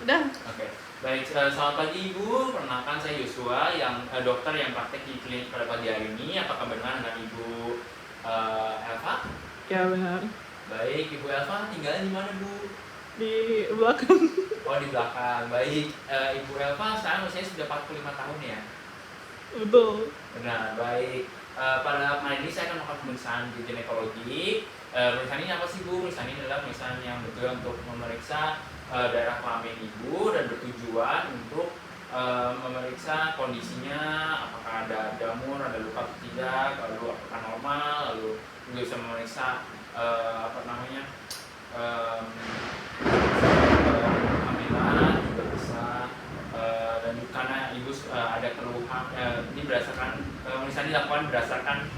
Udah. Oke. Baik, selamat pagi Ibu. Perkenalkan saya Yosua, yang dokter yang praktek di klinik pada pagi hari ini. Apakah benar dengan Ibu Elva? Ya benar. Baik, Ibu Elva tinggalnya di mana Bu? Di belakang. Oh, di belakang. Baik, Ibu Elva sekarang usianya sudah 45 tahun ya? Betul. Benar, baik. Pada hari ini saya akan melakukan pemeriksaan di ginekologi. Pemeriksaan ini apa sih Bu? Pemeriksaan ini adalah pemeriksaan yang betul untuk memeriksa daerah kelamin Ibu dan bertujuan untuk memeriksa kondisinya, apakah ada jamur, ada luka atau tidak, lalu apakah normal, lalu juga bisa memeriksa kehamilan juga bisa. Dan karena ibu ada keluhan, ini berdasarkan pemeriksaan dilakukan berdasarkan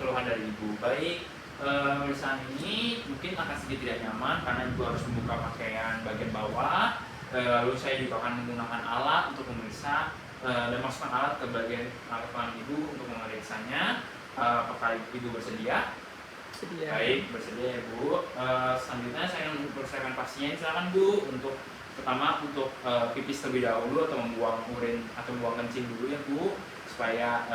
keluhan dari ibu. Baik, pemeriksaan ini mungkin akan sedikit tidak nyaman karena ibu harus membuka pakaian bagian bawah. Lalu saya juga akan menggunakan alat untuk memeriksa dan masukkan alat ke bagian kelamin ibu untuk memeriksanya. Apakah ibu bersedia? Sedia. Baik, bersedia ya Bu. Selanjutnya saya akan mempersiapkan pasien. Silakan Bu untuk pertama untuk pipis terlebih dahulu atau membuang urin atau membuang kencing dulu ya Bu, supaya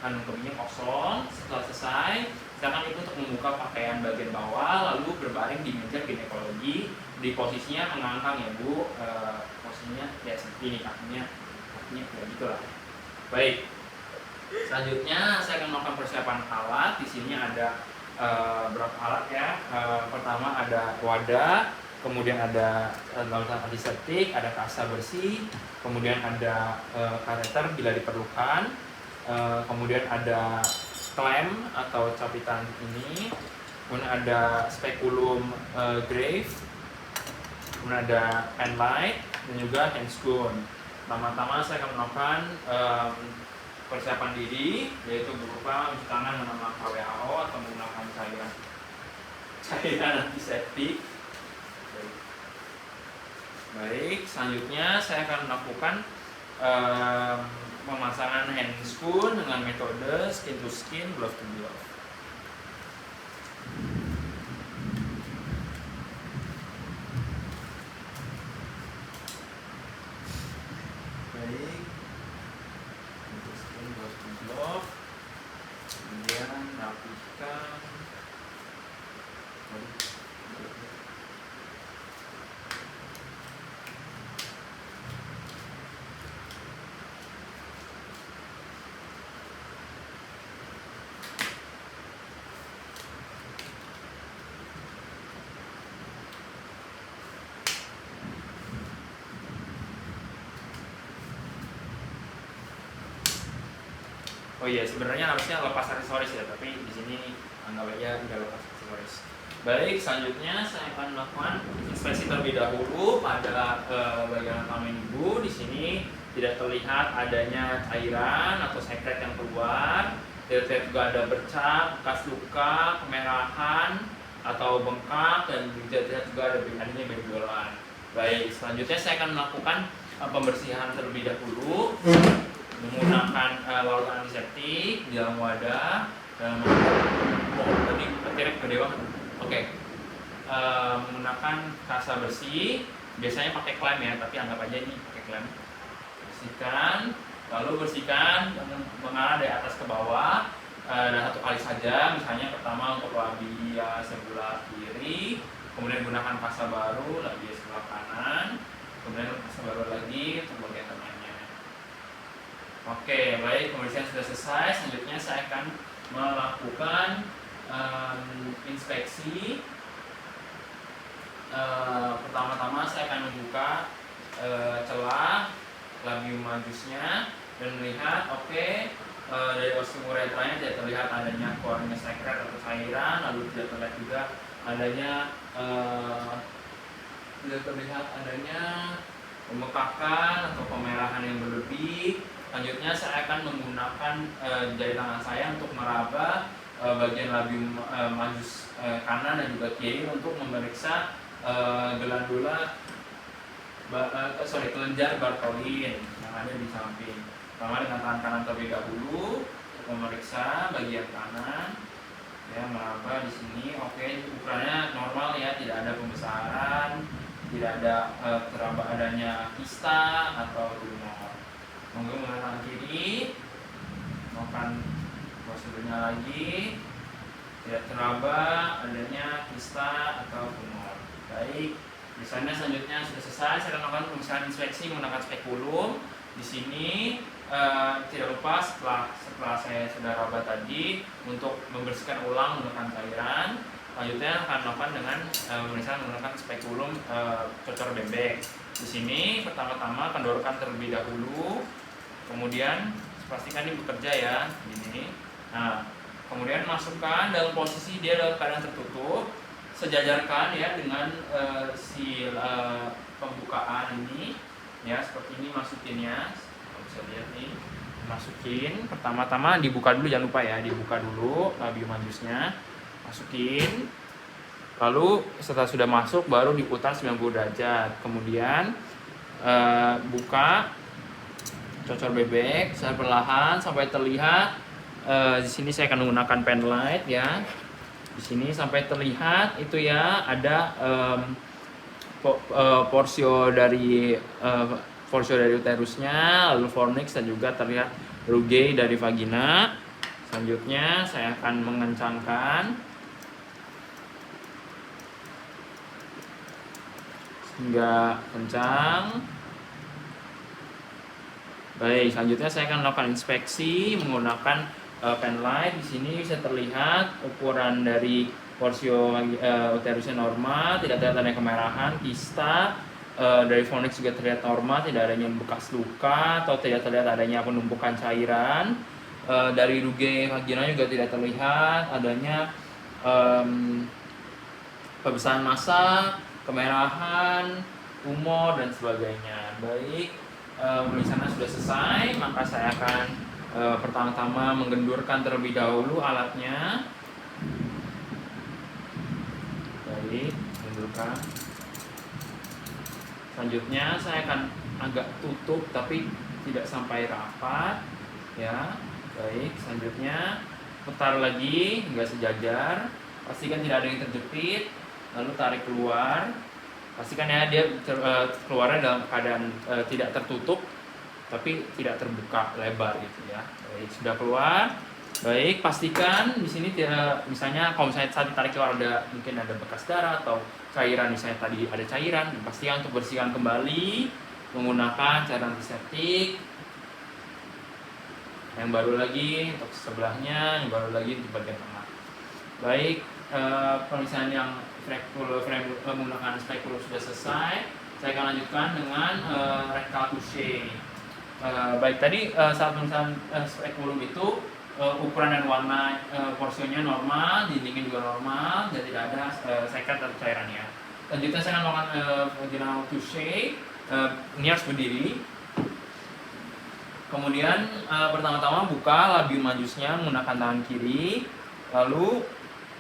kandung kemihnya kosong. Setelah selesai, silakan Ibu untuk membuka pakaian bagian bawah lalu berbaring di meja ginekologi di posisinya mengangkang ya Bu. Posisinya ya seperti ini, kakinya ya gitulah. Baik. Selanjutnya saya akan melakukan persiapan alat. Di sini ada berapa alat ya. Pertama ada wadah, kemudian ada larutan antiseptik, ada kasa bersih, kemudian ada kateter bila diperlukan, kemudian ada klem atau capitan ini, kemudian ada spekulum grave, kemudian ada pen light dan juga handscoon. Pertama-tama saya akan melakukan persiapan diri, yaitu berupa mencuci tangan menggunakan WHO atau menggunakan cairan antiseptik. Baik, selanjutnya saya akan melakukan pemasangan handscoon dengan metode skin to skin, glove to glove. Baik, untuk skin glove to glove, kemudian rapihkan. Oh iya, sebenarnya harusnya lepas aksesoris ya, tapi di sini anggap aja nggak lepas aksesoris. Baik, selanjutnya saya akan melakukan inspeksi terlebih dahulu pada bagian kelamin ibu. Di sini tidak terlihat adanya cairan atau sekret yang keluar. Tidak terlihat juga ada bercak, bekas luka, kemerahan atau bengkak, dan tidak terlihat juga adanya benjolan. Baik, selanjutnya saya akan melakukan pembersihan terlebih dahulu menggunakan larutan antiseptik di dalam wadah dalam tadi petirnya gede banget. Oke. Menggunakan kasa bersih, biasanya pakai klem ya, tapi anggap aja ini pakai klem. Bersihkan, lalu bersihkan mengarah dari atas ke bawah dan satu kali saja. Misalnya pertama untuk labia sebelah kiri, kemudian gunakan kasa baru labia sebelah kanan, kemudian kasa baru lagi untuk bagian tengahnya. Oke, baik, pembersihan sudah selesai. Selanjutnya saya akan melakukan inspeksi. Pertama-tama saya akan membuka celah labium majusnya dan melihat, dari osum uretranya tidak terlihat adanya keluarnya sekret atau cairan, lalu tidak terlihat juga adanya pembekakan atau pemerahan yang berlebih. Selanjutnya saya akan menggunakan jari tangan saya untuk meraba bagian labium majus kanan dan juga kiri untuk memeriksa kelenjar Bartholin yang ada di samping. Pertama dengan tangan kanan terlebih dahulu untuk memeriksa bagian kanan, ya, meraba di sini. Ukurannya normal ya, tidak ada pembesaran, tidak ada teraba adanya kista atau tumor. Kemudian menggunakan tangan kiri, melakukan prosedurnya lagi, tidak teraba adanya kista atau tumor. Baik, misalnya selanjutnya sudah selesai, saya akan melakukan pemeriksaan inspeksi menggunakan spekulum. Di sini tidak lupa setelah saya sudah raba tadi untuk membersihkan ulang menggunakan cairan. Selanjutnya akan melakukan dengan pemeriksaan menggunakan spekulum cocor bebek. Di sini pertama-tama kendorkan terlebih dahulu, kemudian pastikan ini bekerja ya, ini. Nah, kemudian masukkan dalam posisi dia dalam keadaan tertutup, sejajarkan ya dengan pembukaan ini, ya seperti ini masukinnya. Bisa lihat nih, masukin pertama-tama dibuka dulu, jangan lupa ya, dibuka dulu labium majusnya, masukin, lalu setelah sudah masuk baru diputar 90 derajat, kemudian buka cocor bebek secara perlahan sampai terlihat. Di sini saya akan menggunakan pen light ya, di sini sampai terlihat itu ya ada porsio dari uterusnya, lalu fornix, dan juga terlihat rugae dari vagina. Selanjutnya saya akan mengencangkan hingga kencang. Baik, selanjutnya saya akan melakukan inspeksi menggunakan pen light. Di sini bisa terlihat ukuran dari porsio uterusnya normal, tidak terlihat adanya kemerahan, kista. Dari fornix juga terlihat normal, tidak adanya bekas luka atau tidak terlihat adanya penumpukan cairan. Dari rugae vagina juga tidak terlihat adanya pembesaran massa, kemerahan, tumor, dan sebagainya. Baik, pemeriksaan sudah selesai, maka saya akan pertama-tama menggendurkan terlebih dahulu alatnya. Baik, gendurkan. Selanjutnya saya akan agak tutup tapi tidak sampai rapat ya. Baik, selanjutnya putar lagi hingga sejajar, pastikan tidak ada yang terjepit, lalu tarik keluar, pastikan ya dia keluarnya dalam keadaan tidak tertutup tapi tidak terbuka lebar gitu ya. Baik, sudah keluar. Baik, pastikan di sini tidak, misalnya kalau misalnya saat ditarik keluar mungkin ada bekas darah atau cairan, misalnya tadi ada cairan, pastikan untuk bersihkan kembali menggunakan cairan antiseptik. Yang baru lagi untuk sebelahnya, yang baru lagi untuk bagian tengah. Baik, pemeriksaan yang menggunakan spekulum sudah selesai. Saya akan lanjutkan dengan rectal touche. Baik, tadi saat pemeriksaan spekulum itu ukuran dan warna porsionya normal, dindingnya juga normal, dan tidak ada sekat atau cairannya. Selanjutnya saya akan melakukan vaginal touche. Ini harus berdiri. Kemudian pertama-tama buka labium majusnya menggunakan tangan kiri, lalu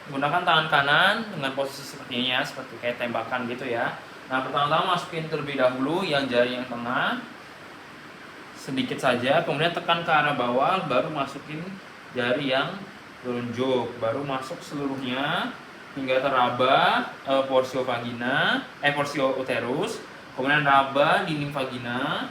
gunakan tangan kanan dengan posisi seperti ini ya, seperti kayak tembakan gitu ya. Nah, pertama-tama masukin terlebih dahulu yang jari yang tengah sedikit saja, kemudian tekan ke arah bawah, baru masukin jari yang telunjuk, baru masuk seluruhnya hingga teraba porsio vagina, porsio uterus, kemudian raba dinding vagina.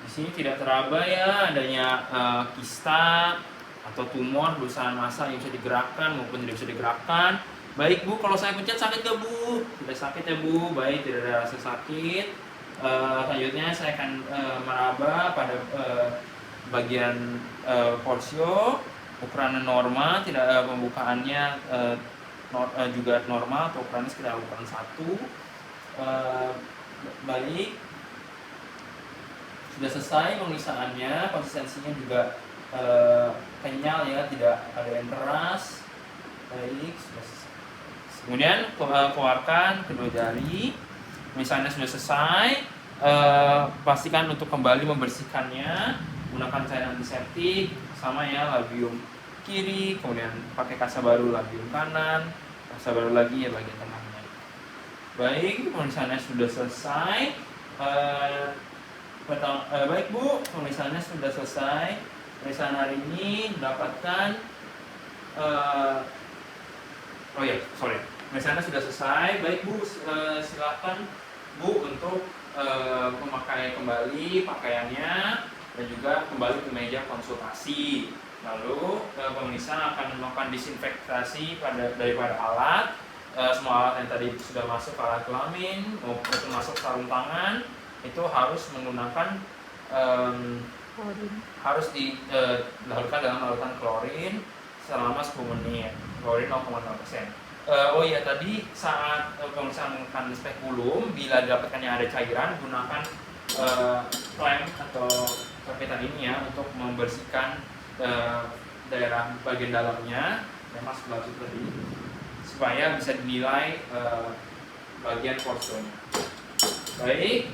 Di sini tidak teraba ya adanya kista atau tumor, berusaha massa yang bisa digerakkan maupun tidak bisa digerakkan. Baik Bu, kalau saya pencet sakit gak Bu? Tidak sakit ya Bu, baik, tidak ada rasa sakit. Selanjutnya saya akan meraba pada bagian porsio, ukuran normal, tidak pembukaannya juga normal atau ukurannya sekitar ukuran 1. Baik, sudah selesai pemeriksaannya, konsistensinya juga kenyal ya, tidak ada yang keras. Baik, sudah selesai. Kemudian keluarkan kedua jari. Misalnya sudah selesai, pastikan untuk kembali membersihkannya menggunakan cairan antiseptik sama ya, labium kiri, kemudian pakai kasa baru labium kanan, kasa baru lagi ya bagian tengahnya. Baik, pemeriksaannya sudah selesai. Baik Bu, pemeriksaannya sudah selesai. Pemeriksaan hari ini mendapatkan pemeriksaan sudah selesai. Baik Bu, silakan Bu untuk memakai kembali pakaiannya dan juga kembali ke meja konsultasi. Lalu pemeriksa akan melakukan disinfektasi daripada alat, semua alat yang tadi sudah masuk ke alat kelamin maupun masuk sarung tangan itu harus menggunakan harus dilakukan dalam larutan klorin selama 10 menit, klorin 0,0%. Oh iya, tadi saat pemeriksaan menggunakan spekulum, bila didapatkannya ada cairan, gunakan klem atau sabetan ini ya untuk membersihkan daerah bagian dalamnya yang masuk ke tadi supaya bisa dinilai bagian porsinya. Baik,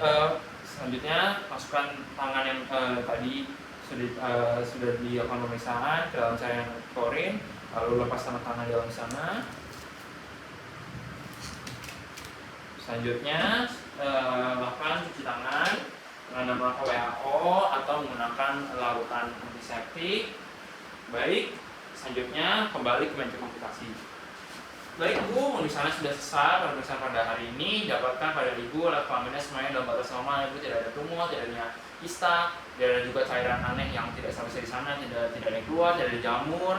selanjutnya masukkan tangan yang tadi sudah dilakukan pemeriksaan ke dalam cairan klorin, lalu lepas tangan di dalam sana. Selanjutnya lakukan cuci tangan dengan menggunakan WHO atau menggunakan larutan antiseptik. Baik, selanjutnya kembali ke meja konsultasi. Baik Bu, misalnya sudah selesai pemeriksaan pada hari ini, dapatkan pada Ibu alat kelaminnya semuanya dalam batas normal. Ibu tidak ada tumor, tidak ada kista, tidak ada juga cairan aneh yang tidak seharusnya di sana, tidak ada yang keluar, tidak ada jamur.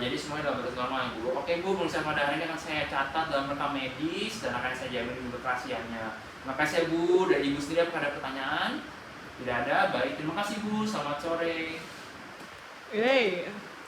Jadi semuanya dalam batas normal Ibu. Oke Bu, pemeriksaan pada hari ini akan saya catat dalam rekam medis dan akan saya jamin untuk kerahasiaannya. Terima kasih Bu. Dari Ibu sendiri apakah ada pertanyaan? Tidak ada. Baik, terima kasih Bu. Selamat sore. Hey.